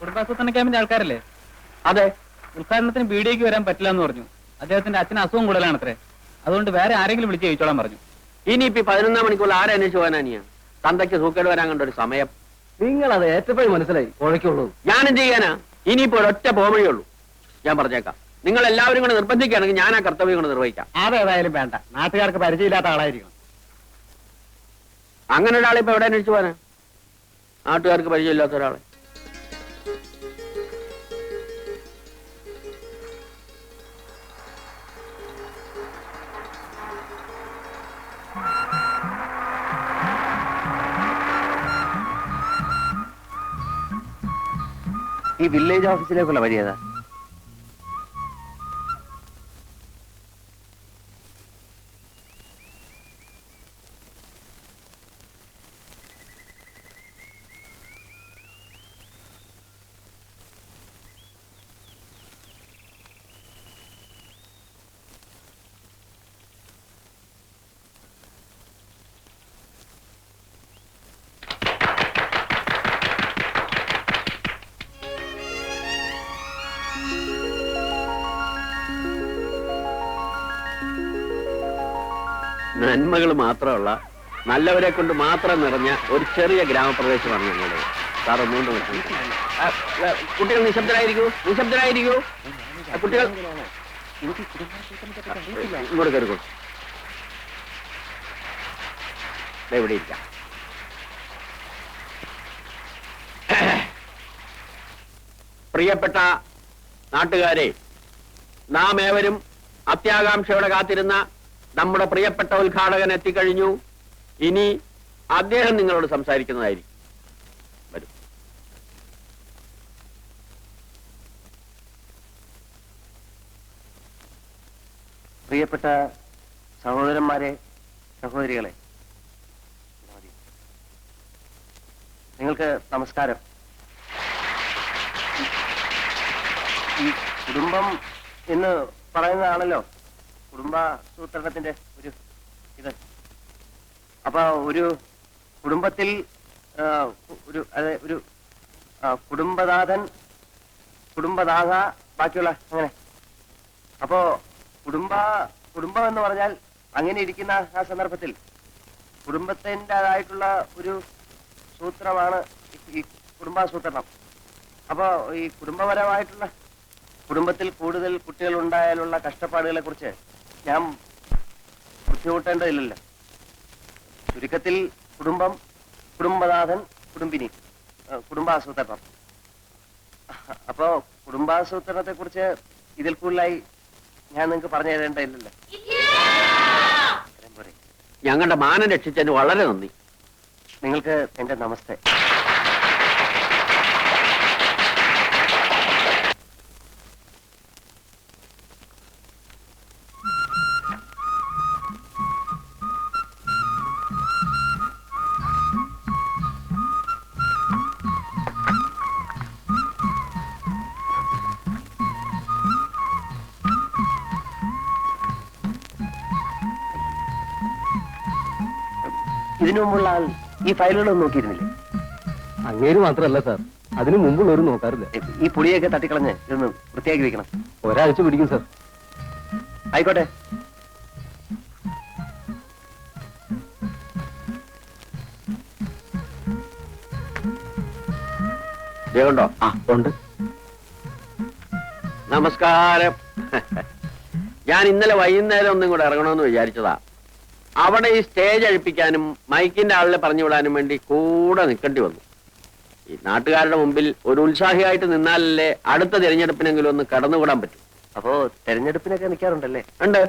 കുടുംബാസൂത്രണ ക്യാമ്പിന്റെ ആൾക്കാരല്ലേ? അതെ. ഉദ്ഘാടനത്തിന് ബീഡിയേക്ക് വരാൻ പറ്റില്ല എന്ന് പറഞ്ഞു. അദ്ദേഹത്തിന്റെ അച്ഛന് അസുഖം കൂടുതലാണത്രേ. അതുകൊണ്ട് വേറെ ആരെങ്കിലും വിളിച്ച് ചോദിച്ചോളാൻ പറഞ്ഞു. ഇനിയിപ്പോ 11 മണിക്കൂർ ആരെ അന്വേഷിച്ചു പോകാനാ? തന്തയ്ക്ക് സൂക്കേട് വരാൻ കണ്ട ഒരു സമയം. നിങ്ങളത് ഏറ്റപ്പോഴും മനസ്സിലായി. കുഴയ്ക്കുള്ളൂ. ഞാനും ചെയ്യാനാ? ഇനിയിപ്പോ ഒരൊറ്റ പോവഴിയുള്ളൂ. ഞാൻ പറഞ്ഞേക്കാം, നിങ്ങൾ എല്ലാവരും കൂടെ നിർബന്ധിക്കുകയാണെങ്കിൽ ഞാൻ ആ കർത്തവ്യം കൊണ്ട് നിർവഹിക്കാം. അതേതായാലും വേണ്ട, നാട്ടുകാർക്ക് പരിചയമില്ലാത്ത ആളായിരിക്കണം. അങ്ങനെ ഒരാളെ ഇപ്പൊ എവിടെ അന്വേഷിച്ചു പോകാനാ? നാട്ടുകാർക്ക് പരിചയമില്ലാത്ത ഒരാളെ. ഈ വില്ലേജ് ഓഫീസിലേക്കുള്ള വഴി ഏതാ? നന്മകൾ മാത്രമുള്ള, നല്ലവരെ കൊണ്ട് മാത്രം നിറഞ്ഞ ഒരു ചെറിയ ഗ്രാമപ്രദേശമാണ് ഞങ്ങളുടെ. സാർ ഒന്നുകൊണ്ട് കുട്ടികൾ നിശബ്ദരായിരിക്കൂ, നിശബ്ദരായിരിക്കൂ. കുട്ടികൾ ഇങ്ങോട്ട് കയറിക്കോ. ഇവിടെ ഇരിക്കാം. പ്രിയപ്പെട്ട നാട്ടുകാരെ, നാം ഏവരും അത്യാകാംക്ഷയോടെ കാത്തിരുന്ന നമ്മുടെ പ്രിയപ്പെട്ട ഉദ്ഘാടകൻ എത്തിക്കഴിഞ്ഞു. ഇനി അദ്ദേഹം നിങ്ങളോട് സംസാരിക്കുന്നതായിരിക്കും. വരൂ. പ്രിയപ്പെട്ട സഹോദരന്മാരെ, സഹോദരികളെ, നിങ്ങൾക്ക് നമസ്കാരം. ഈ കുടുംബം എന്ന് പറയുന്നതാണല്ലോ കുടുംബാസൂത്രണത്തിന്റെ ഒരു ഇത്. അപ്പൊ ഒരു കുടുംബത്തിൽ ഒരു കുടുംബനാഥൻ, കുടുംബനാഥ, ബാക്കിയുള്ള അങ്ങനെ. അപ്പോ കുടുംബം എന്ന് പറഞ്ഞാൽ അങ്ങനെ ഇരിക്കുന്ന ആ സന്ദർഭത്തിൽ കുടുംബത്തിൻ്റെതായിട്ടുള്ള ഒരു സൂത്രമാണ് ഈ കുടുംബാസൂത്രണം. അപ്പോ ഈ കുടുംബപരമായിട്ടുള്ള കുടുംബത്തിൽ കൂടുതൽ കുട്ടികൾ ഉണ്ടായാലുള്ള കഷ്ടപ്പാടുകളെ കുറിച്ച് ഞാൻ ബുദ്ധിമുട്ടേണ്ടതില്ലല്ലോ. ചുരുക്കത്തിൽ കുടുംബം, കുടുംബനാഥൻ, കുടുംബിനി, കുടുംബാസൂത്രണം. അപ്പോ കുടുംബാസൂത്രണത്തെ കുറിച്ച് ഇതിൽ കൂടുതലായി ഞാൻ നിങ്ങൾക്ക് പറഞ്ഞു തരേണ്ടതില്ലല്ലോ. ഞങ്ങളുടെ മാനം രക്ഷിച്ചതിന് വളരെ നന്ദി. നിങ്ങൾക്ക് എന്റെ നമസ്തേ. ഇതിനു മുമ്പുള്ള ആൾ ഈ ഫയലുകളൊന്നും നോക്കിയിരുന്നില്ലേ? അങ്ങേര് മാത്രമല്ല സാർ, അതിനു മുമ്പുള്ളവരും നോക്കാറില്ല. ഈ പുളിയൊക്കെ തട്ടിക്കളഞ്ഞ് ഇതൊന്ന് വൃത്തിയാക്കി വെക്കണം. ഒരാഴ്ച പിടിക്കും സാർ. ആയിക്കോട്ടെ. ണ്ടോ? ആ ഉണ്ട്. നമസ്കാരം. ഞാൻ ഇന്നലെ വൈകുന്നേരം ഒന്നും കൂടെ ഇറങ്ങണമെന്ന് വിചാരിച്ചതാ. അവിടെ ഈ സ്റ്റേജ് അഴിപ്പിക്കാനും മൈക്കിന്റെ ആളിനെ പറഞ്ഞു വിടാനും വേണ്ടി കൂടെ നിൽക്കേണ്ടി വന്നു. ഈ നാട്ടുകാരുടെ മുമ്പിൽ ഒരു ഉത്സാഹിയായിട്ട് നിന്നാലല്ലേ അടുത്ത തിരഞ്ഞെടുപ്പിനെങ്കിലും ഒന്ന് കടന്നുകൂടാൻ പറ്റും. അപ്പോ തെരഞ്ഞെടുപ്പിനൊക്കെ നിൽക്കാറുണ്ടല്ലേ? ഉണ്ട്.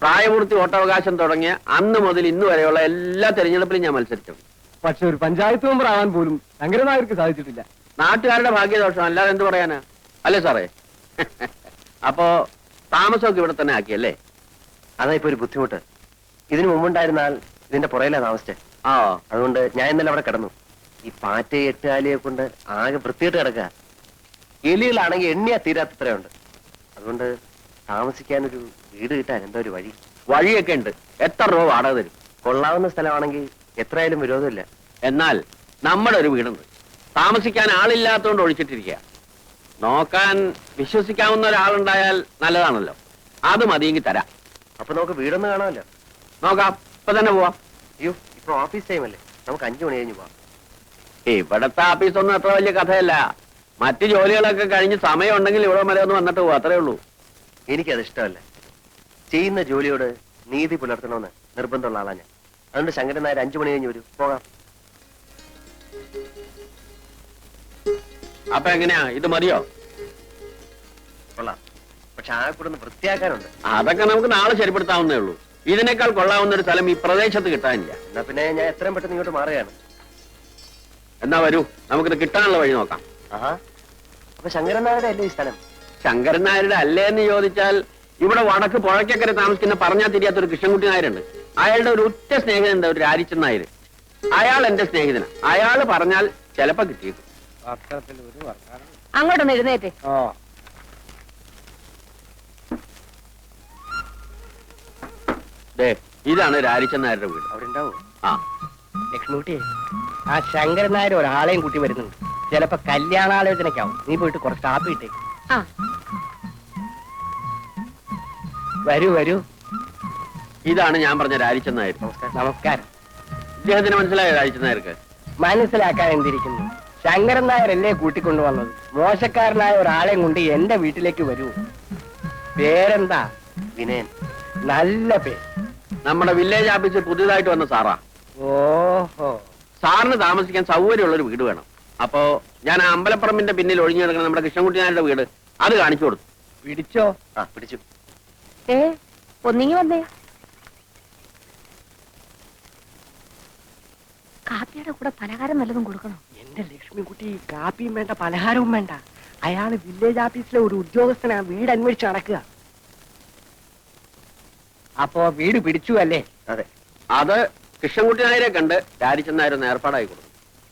പ്രായപൂർത്തി വോട്ടവകാശം തുടങ്ങിയ അന്ന് മുതൽ ഇന്ന് വരെയുള്ള എല്ലാ തെരഞ്ഞെടുപ്പിലും ഞാൻ മത്സരിച്ചിട്ടുണ്ട്. പക്ഷെ ഒരു പഞ്ചായത്ത് മെമ്പർ ആവാൻ പോലും ശങ്കരനായർക്ക് സാധിച്ചിട്ടില്ല. നാട്ടുകാരുടെ ഭാഗ്യദോഷം, അല്ലാതെ എന്ത് പറയാനാ? അല്ലേ സാറേ? അപ്പോ താമസമൊക്കെ ഇവിടെ തന്നെ ആക്കിയല്ലേ? അതാ ഇപ്പൊ ഒരു ബുദ്ധിമുട്ട്. ഇതിനു മുമ്പുണ്ടായിരുന്നാൽ ഇതിന്റെ പുറയിലാ താമസിച്ചേ. ആ, അതുകൊണ്ട് ഞാൻ ഇന്നലെ അവിടെ കിടന്നു. ഈ പാറ്റ എട്ടുകാലിയെ കൊണ്ട് ആകെ വൃത്തിയിട്ട് കിടക്കുക. എലികളാണെങ്കിൽ എണ്ണിയാ തീരാത്തത്രയുണ്ട്. അതുകൊണ്ട് താമസിക്കാനൊരു വീട് കിട്ടാൻ എന്താ ഒരു വഴി? വഴിയൊക്കെ ഉണ്ട്. എത്ര രൂപ വാടക തരും? കൊള്ളാവുന്ന സ്ഥലമാണെങ്കിൽ എത്രയായാലും വിരോധമില്ല. എന്നാൽ നമ്മുടെ ഒരു വീടുണ്ട്, താമസിക്കാൻ ആളില്ലാത്തതുകൊണ്ട് ഒഴിച്ചിട്ടിരിക്കുക. നോക്കാൻ വിശ്വസിക്കാവുന്ന ഒരാളുണ്ടായാൽ നല്ലതാണല്ലോ. അത് മതിയെങ്കിൽ തരാം. അപ്പൊ നമുക്ക് വീടൊന്ന് കാണാമല്ലോ. നോക്കാം, ഇപ്പൊ തന്നെ പോവാം. അയ്യോ, ഇപ്പൊ ഓഫീസ് ടൈം അല്ലേ, നമുക്ക് 5 മണി കഴിഞ്ഞ് പോവാം. ഇവിടത്തെ ഓഫീസൊന്നും അത്ര വലിയ കഥയല്ല. മറ്റു ജോലികളൊക്കെ കഴിഞ്ഞ് സമയം ഉണ്ടെങ്കിൽ ഇവിടെ വരെ ഒന്ന് വന്നിട്ട് പോവാ, അത്രേ ഉള്ളൂ. എനിക്കത് ഇഷ്ടമല്ല. ചെയ്യുന്ന ജോലിയോട് നീതി പുലർത്തണമെന്ന് നിർബന്ധമുള്ള ആളാ ഞാൻ. അതുകൊണ്ട് ശങ്കരൻ നായർ 5 മണി കഴിഞ്ഞ് വരൂ, പോകാം. അപ്പൊ എങ്ങനെയാ, ഇത് മതിയോ? കൊള്ളാം, പക്ഷെ ആ കൂടെ ഒന്ന് വൃത്തിയാക്കാനുണ്ട്. അതൊക്കെ നമുക്ക് നാളെ ശരിപ്പെടുത്താവുന്നേ ഉള്ളൂ. ഇതിനേക്കാൾ കൊള്ളാവുന്ന ഒരു സ്ഥലം ഈ പ്രദേശത്ത് കിട്ടാനില്ല. എന്നാ പിന്നെ ഞാൻ എത്രയും പെട്ടെന്ന് ഇങ്ങോട്ട് മാറുകയാണ്. എന്നാ വരൂ, നമുക്കിത് കിട്ടാനുള്ള വഴി നോക്കാം. ആഹാ, അപ്പൊ ശങ്കരൻ നായരുടെ അല്ലേ ഈ സ്ഥലം? ശങ്കരൻ നായരുടെ അല്ലേന്ന് ചോദിച്ചാൽ ഇവിടെ വടക്ക് പുഴയ്ക്കക്കരെ താമസിക്കുന്ന പറഞ്ഞാൽ തിരിയാത്തൊരു കൃഷ്ണൻകുട്ടി നായരുണ്ട്. അയാളുടെ ഒരു ഉറ്റ സ്നേഹിതനുണ്ട്, ഒരു രാരിച്ചൻ നായർ. അയാൾ എന്റെ സ്നേഹിതനാണ്. അയാൾ പറഞ്ഞാൽ ചിലപ്പോ കിട്ടിയേക്കും. അങ്ങോട്ടൊന്ന് എഴുന്നേറ്റ്. ദേ, ഇതാണ് രാരിച്ചൻ നായരുടെ വീട്. അവിടെ ഉണ്ടാവും. ആ, ലക്ഷ്മിക്കുട്ടിയെ, ആ ശങ്കരൻ നായർ ഒരാളെയും കൂട്ടി വരുന്നുണ്ട്. ചിലപ്പോ കല്യാണാലോചനയ്ക്കാവും. നീ പോയിട്ട് കുറച്ച് കാപ്പി ഇട്ടേ. ആ, വരൂ വരൂ. ഇതാണ് ഞാൻ പറഞ്ഞ രാരിച്ചൻ നായർ. നമസ്കാരം. ഇദ്ദേഹത്തിന് മനസ്സിലായോ രാരിച്ചൻ നായർക്ക്? മനസ്സിലാക്കാൻ എന്തിരിക്കുന്നു, ശങ്കരൻ നായരല്ലേ കൂട്ടിക്കൊണ്ടുവന്നത്. മോശക്കാരനായ ഒരാളെയും കൊണ്ട് എന്റെ വീട്ടിലേക്ക് വരൂ. പേരെന്താ? വിനയൻ. നല്ല പേര്. നമ്മുടെ വില്ലേജ് ഓഫീസിൽ പുതിയതായിട്ട് വന്ന സാറാ. ഓഹോ, സാറിന് താമസിക്കാൻ സൗകര്യമുള്ളൊരു വീട് വേണം. അപ്പോ ഞാൻ ആ അമ്പലപ്പറമ്പിന്റെ പിന്നിൽ ഒഴിഞ്ഞു കിടക്കുന്ന നമ്മുടെ കൃഷ്ണൻകുട്ടി നായരുടെ വീട് അത് കാണിച്ചു കൊടുത്തു. പിടിച്ചോ? ആ, പിടിച്ചു. ഒന്നിങ്ങി വന്നേ. കാപ്പിയുടെ കൂടെ പലഹാരം വല്ലതും കൊടുക്കണോ? എന്റെ ലക്ഷ്മിക്കുട്ടി, കാപ്പിയും വേണ്ട പലഹാരവും വേണ്ട. അയാള് വില്ലേജ് ഓഫീസിലെ ഒരു ഉദ്യോഗസ്ഥനാ, വീട് അന്വേഷിച്ച് നടക്കുക. അപ്പോ വീട് പിടിച്ചു അല്ലേ? അതെ. അത് കൃഷ്ണൻകുട്ടി നായരെ കണ്ട് രാരിച്ചൻ നായർ ഒന്ന് ഏർപ്പാടായി കൊടുത്തു.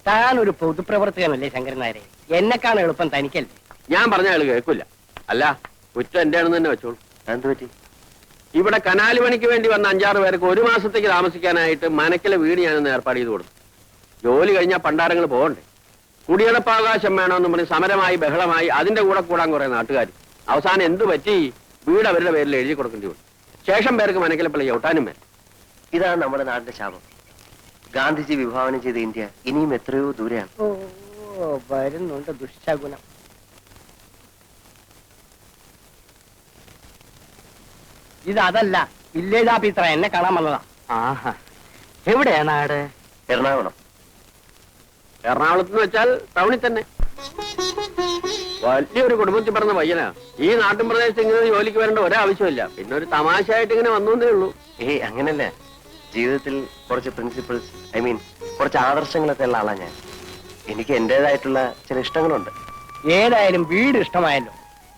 താൻ ഒരു പൊതുപ്രവർത്തകനല്ലേ ശങ്കരൻ നായരെ? എന്നെക്കാണ് എളുപ്പം തനിക്കല്ലേ? ഞാൻ പറഞ്ഞ ആള് കേൾക്കില്ല. അല്ല, കുറ്റം എന്റെ ആണെന്ന് തന്നെ വെച്ചോളൂ. എന്ത് പറ്റി? ഇവിടെ കനാല് പണിക്ക് വേണ്ടി വന്ന 5-6 പേർക്ക് 1 മാസത്തേക്ക് താമസിക്കാനായിട്ട് മനക്കിലെ വീട് ഞാനൊന്ന് ഏർപ്പാട് ചെയ്ത് കൊടുത്തു. ജോലി കഴിഞ്ഞാൽ പണ്ടാരങ്ങൾ പോകണ്ടേ? കുടിയടപ്പാവകാശം വേണമെന്ന് പറഞ്ഞ് സമരമായി ബഹളമായി അതിന്റെ കൂടെ കൂടാൻ കുറെ നാട്ടുകാർ. അവസാനം എന്തു പറ്റി? വീട് അവരുടെ പേരിൽ എഴുതി കൊടുക്കേണ്ടി വന്നു. ശേഷം പേർക്ക് മനക്കിലെ പള്ളി ചവിട്ടാനും വേണം. ഇതാണ് നമ്മുടെ നാടിന്റെ ശാപം. ഗാന്ധിജി വിഭാവനം ചെയ്ത ഇന്ത്യ ഇനിയും എത്രയോ ദൂരെയാണ്. ഓ, വരുന്നുണ്ട് ദുശ്ശകുനം. ഇതല്ല, വില്ലേജ് ഓഫീസറാ, എന്നെ കാണാൻ വന്നതാ. ആഹാ, എവിടെയാ നാട്? എറണാകുളം. എറണാകുളത്ത് എന്ന് വെച്ചാൽ ടൗണിൽ തന്നെ. വലിയൊരു കുടുംബത്തിൽ പറഞ്ഞ പയ്യനാ. ഈ നാട്ടിൻ പ്രദേശത്ത് ഇങ്ങനെ ജോലിക്ക് വരേണ്ട ഒരാവശ്യമില്ല. പിന്നെ ഒരു തമാശയായിട്ട് ഇങ്ങനെ വന്നേ ഉള്ളൂ. അങ്ങനല്ല, ജീവിതത്തിൽ കുറച്ച് പ്രിൻസിപ്പിൾസ്, കുറച്ച് ആദർശങ്ങളൊക്കെ ഉള്ള ആളാ ഞാൻ. എനിക്ക് എന്റേതായിട്ടുള്ള ചില ഇഷ്ടങ്ങളുണ്ട്. ഏതായാലും വീട് ഇഷ്ടമായല്ലോ.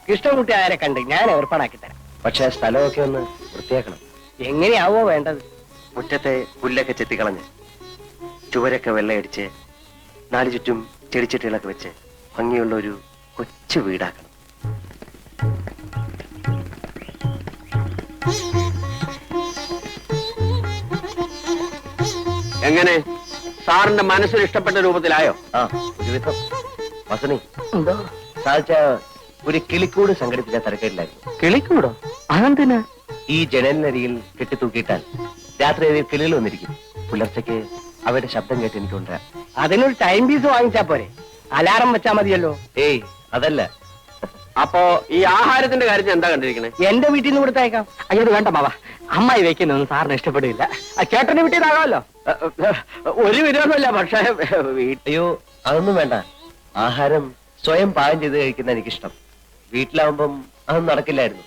കൃഷ്ണൻകുട്ടി ആരെ കണ്ട് ഞാൻ ഏർപ്പാടാക്കി തരാം. പക്ഷെ സ്ഥലമൊക്കെ ഒന്ന് വൃത്തിയാക്കണം. എങ്ങനെയാവോ വേണ്ടത്? മുറ്റത്തെ പുല്ലൊക്കെ ചെത്തിക്കളഞ്ഞ്, ചുവരൊക്കെ വെള്ളയടിച്ച്, 4 ചുറ്റും ചെടിച്ചട്ടികളൊക്കെ വെച്ച് ഭംഗിയുള്ള ഒരു കൊച്ചു വീടാക്കണം. എങ്ങനെ? സാറിന്റെ മനസ്സിന് ഇഷ്ടപ്പെട്ട രൂപത്തിലായോ? ആ, ഒരുവിധം. വസണി, സാധിച്ച ഒരു കിളിക്കൂട് സംഘടിപ്പിച്ച തിരക്കേടിലായിരുന്നു. കിളിക്കൂടോ? അതെന്തിനാ? ഈ ജനലിനരികിൽ കെട്ടിത്തൂക്കിയിട്ടാൽ രാത്രി അതിൽ കിളികൾ വന്നിരിക്കും. പുലർച്ചയ്ക്ക് അവരുടെ ശബ്ദം കേട്ട് എനിക്കുണ്ട്. അതിനൊരു ടൈം പീസ് വാങ്ങിച്ചാ പോരെ? അലാറം വെച്ചാ മതിയല്ലോ. ഏയ്, അതല്ല. അപ്പോ ഈ ആഹാരത്തിന്റെ കാര്യത്തിൽ എന്താ കണ്ടിരിക്കണേ? എന്റെ വീട്ടിൽ നിന്ന് കൊടുത്തേക്കാം. അയ്യോ, വേണ്ട മാവ, അമ്മായി വെക്കുന്നൊന്നും സാറിന് ഇഷ്ടപ്പെടില്ല. ചേട്ടന്റെ വീട്ടിൽ നിന്നാകാമല്ലോ. ഒരു വിരോധമില്ല, പക്ഷേ അയ്യോ, അതൊന്നും വേണ്ട. ആഹാരം സ്വയം പാകം ചെയ്ത് കഴിക്കുന്ന എനിക്കിഷ്ടം. വീട്ടിലാവുമ്പം അതൊന്നും നടക്കില്ലായിരുന്നു.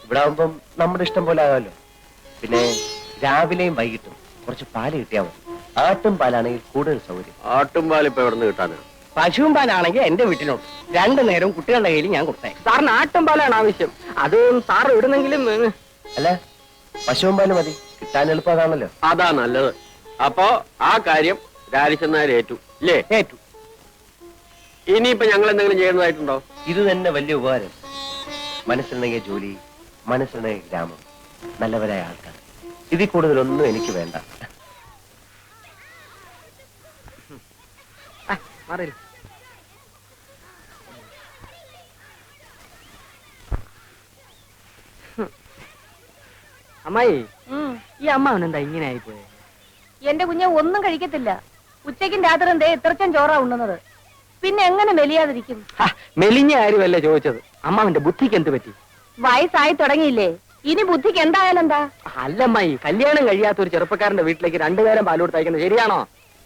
ഇവിടെ ആവുമ്പം നമ്മുടെ ഇഷ്ടം പോലെ ആകാമല്ലോ. പിന്നെ രാവിലെയും വൈകിട്ടും കുറച്ച് പാല് കിട്ടിയാൽ മതി. ആട്ടും പാലാണെങ്കിൽ കൂടുതൽ സൗകര്യം. ആട്ടുംപാൽ ഇപ്പൊ എവിടെ നിന്ന് കിട്ടാനാണ്? പശുവും പാലാണെങ്കിൽ എന്റെ വീട്ടിലുണ്ട്. 2 നേരവും കുട്ടികളുടെ കയ്യിൽ ഞാൻ കൊടുത്തേ. സാറിന് ആട്ടും പാലാണ് ആവശ്യം. അത് സാർ ഇടുന്നെങ്കിലും. അല്ല, പശുവും പാല് മതി. കിട്ടാൻ എളുപ്പം അതാണല്ലോ. അതാ നല്ലത്. അപ്പോ ആ കാര്യം രാരിച്ചൻ നായർ ഏറ്റു ഇല്ലേ? ഏറ്റു. ഇനിയിപ്പോ ഞങ്ങൾ എന്തെങ്കിലും ചെയ്യുന്നതായിട്ടുണ്ടോ? ഇത് തന്നെ വലിയ ഉപകാരം. മനസ്സിലുണ്ടെങ്കിൽ ജോലി, മനസ്സിലുണ്ടെങ്കിൽ ഗ്രാമം, നല്ലവരായ ആൾക്കാർ. ഇതിൽ കൂടുതലൊന്നും എനിക്ക് വേണ്ട. അമ്മായി ഉം. ഈ അമ്മാവൻ എന്താ ഇങ്ങനെ ആയിപ്പോയെ? എന്റെ കുഞ്ഞെ ഒന്നും കഴിക്കത്തില്ല. ഉച്ചയ്ക്കും രാത്രിയും ദേ ഇത്രച്ചൻ ചോറാ ഉണ്ണുന്നത്. പിന്നെ എങ്ങനെ മെലിയാതിരിക്കും? ഹ, മെലിഞ്ഞ കാര്യമല്ലേ ചോദിച്ചത്. അമ്മാവന്റെ ബുദ്ധിക്ക് എന്ത് പറ്റി? വയസ്സായി തുടങ്ങിയില്ലേ, ഇനി ബുദ്ധിക്ക് എന്തായാലും എന്താ? അല്ലമ്മായി, കല്യാണം കഴിയാത്ത ഒരു ചെറുപ്പക്കാരന്റെ വീട്ടിലേക്ക് രണ്ടുപേരും പാല് കൊടുത്ത് അയക്കുന്നത് ശരിയാണോ?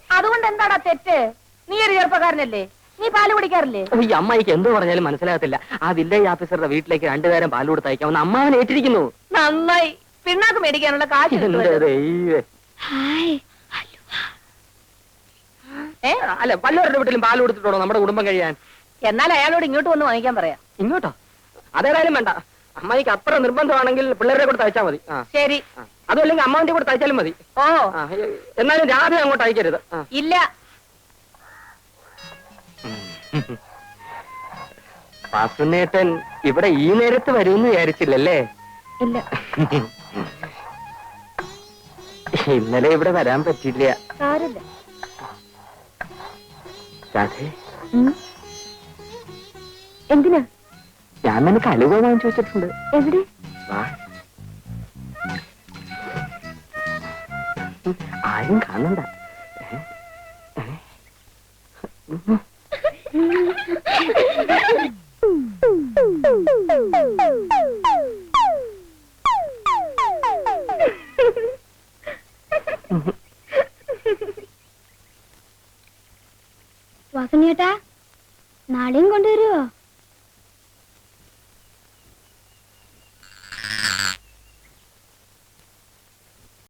അതുകൊണ്ട് എന്താടാ തെറ്റ്? നീ ഒരു ചെറുപ്പക്കാരനല്ലേ, നീ പാല് കുടിക്കാറില്ലേ? ഈ അമ്മായിക്ക് എന്തോ പറഞ്ഞാലും മനസ്സിലാകത്തില്ല. ആ വില്ലേജ് ഓഫീസറുടെ വീട്ടിലേക്ക് രണ്ടുപേരും പാല് കൊടുത്ത് അയക്കാമെന്ന് അമ്മാവൻ ഏറ്റിരിക്കുന്നു. നന്നായി. പിണ്ണാക്ക് മേടിക്കാനുള്ള കാശ് എന്റെ കിട്ടുമല്ലോ. ദൈവമേ. ഏ? അല്ല, വല്ലവരുടെ വീട്ടിലും പാല് കൊടുത്തിട്ടുണ്ടോ നമ്മുടെ കുടുംബം കഴിയാൻ? എന്നാൽ അയാളോട് ഇങ്ങോട്ട് വന്ന് വാങ്ങിക്കാൻ പറയാം. ഇങ്ങോട്ടോ? അതേതായാലും വേണ്ട. അമ്മായിക്ക് അത്ര നിർബന്ധമാണെങ്കിൽ പിള്ളേരുടെ കൂടെ തയ്ച്ചാൽ മതി. ആ, ശരി. ആ. അതുമല്ലെങ്കിൽ അമ്മാവിന്റെ കൂടെ തയ്ച്ചാലും മതി. ഓ ആ, എന്നാലും രാധ അങ്ങോട്ട് അയക്കരുത്. ആ. ഇല്ല. വാസുനേട്ടൻ ഇവിടെ ഈ നേരത്ത് വരുമെന്ന് വിചാരിച്ചില്ലല്ലേ? ഇല്ല. ഇന്നലെ ഇവിടെ വരാൻ പറ്റില്ല. സാരില്ല. രാധേ, എന്തിനാ? ഞാൻ നിനക്ക് അലുവ വാങ്ങിച്ചു വെച്ചിട്ടുണ്ട്. എവിടെ? വാ. ആരും കാണണ്ട. വാസനേട്ടാ, നാളെയും കൊണ്ടുവരുമോ?